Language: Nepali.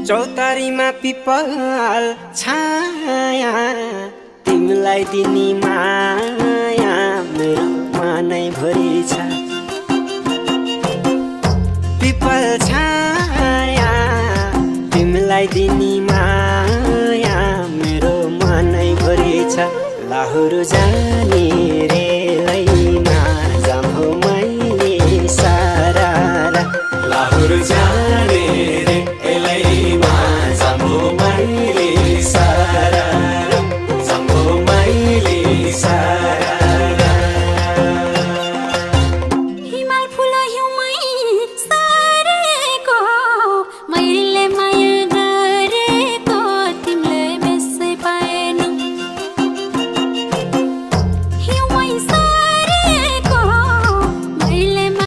चौतारीमा पिपल छाया तिमीलाई दिने माया मेरो मनैभरि छ। पिपल छाया तिमीलाई दिने माया मेरो मनैभरि छ। लाहुर जाने